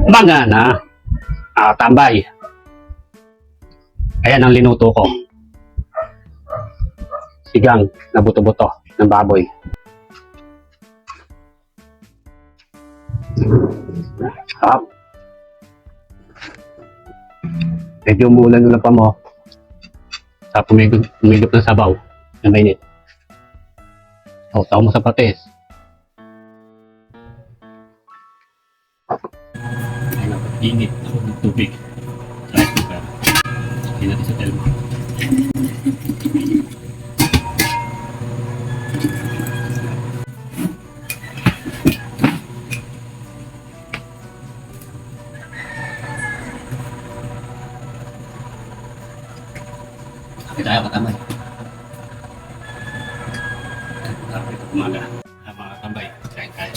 Banana, tambay. Ayan ang linuto ko. Sigang na buto-buto ng baboy. Sarap. Medyo umulan na pa mo. Sa pumigop ng sabaw na mainit. Saw mo sa patis. Ay, init ng tubig. Rice cooker. Hindi natin sa telmo. Kapit tayo katamay. Kapit ito kumaga. Mga tambay. Kain tayo.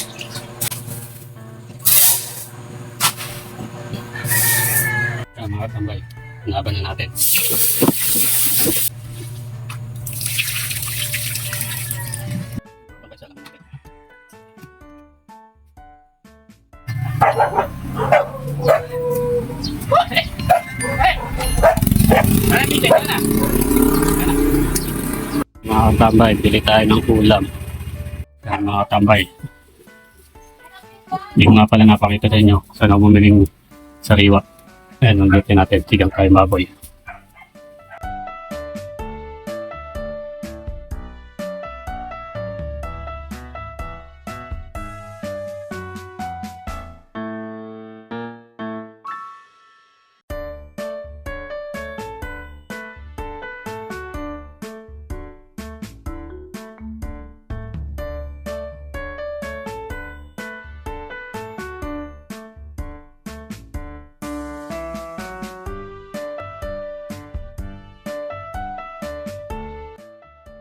Mga tambay. Laban na natin. Pagkasa lang natin. Mga tambay, bili tayo ng ulam. Yan mga tambay. Hindi ko nga pala napakita sa inyo saan ako bumiling sariwa. Ayan, nandito natin, sigang kayo baboy.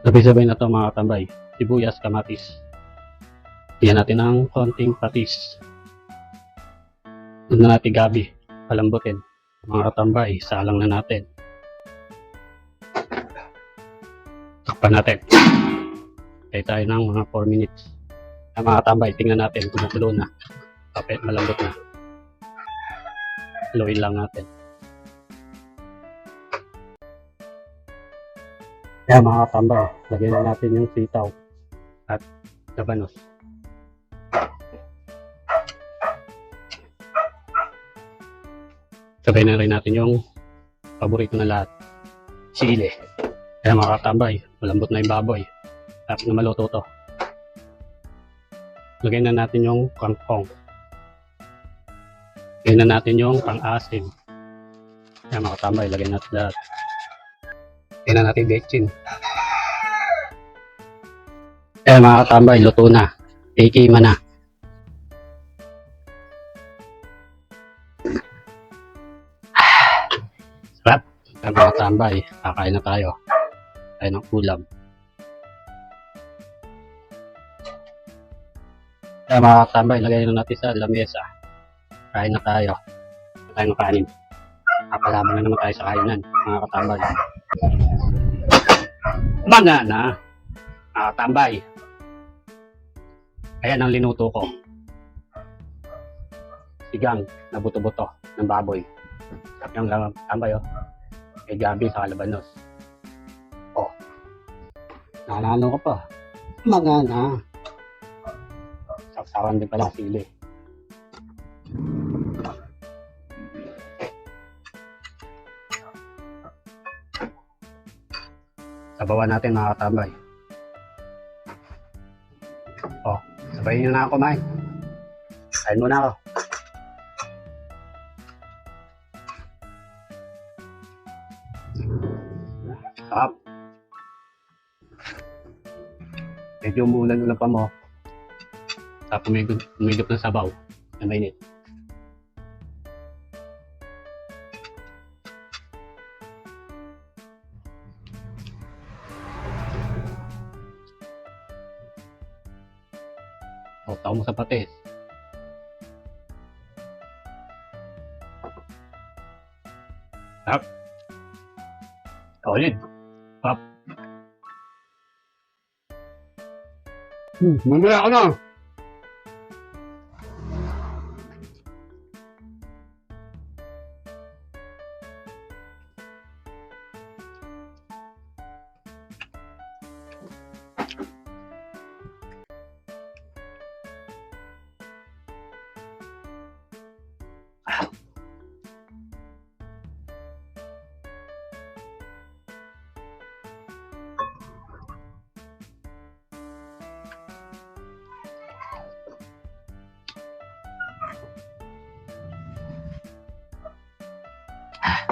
Sabay-sabay na ito mga tambay. Sibuyas, kamatis. Iyan natin ng konting patis. Doon na natin gabi. Palambutin. Mga tambay, salang na natin. Takpan natin. Kaya tayo ng mga 4 minutes. Mga tambay, tingnan natin. Kumukulo na. Kapit malambot na. Haluin lang natin. Kaya mga tambay, lagyan na natin yung sitaw at labanos. Sabay na rin natin yung paborito na lahat, sili. Kaya mga tambay, malambot na yung baboy. Tapos na maluto to. Lagyan na natin yung kangkong. Lagyan na natin yung pang-asim. Kaya mga tambay, lagyan natin lahat. Lagyan na natin bechin. Mga tambay, luto na. Tikima na. Sarap. Mga tambay, kakain na tayo. Kain ng ulam. Mga tambay, lagay na natin sa lamesa. Kain na tayo. Kain ng kanin. Kapalaban na naman tayo sa kainan, mga katambay. Banana, tambay. Ayan ang linuto ko. Sigang na buto-buto ng baboy. Yung tambay, oh. May gabi sa labanos. Oh. Nanano ko pa. Banana. Saksakan din pala sili. Sabawan natin mga katambay. Oh, sabayin nyo na ako kumain. Kain muna ako. Sarap. Medyo umulan pa mo. Sa pumigop ng sabaw na mainit. Saw mo sa patis. Sarap. Solid. Sarap. Mamaya ka na.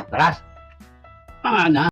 Taras! Mga na!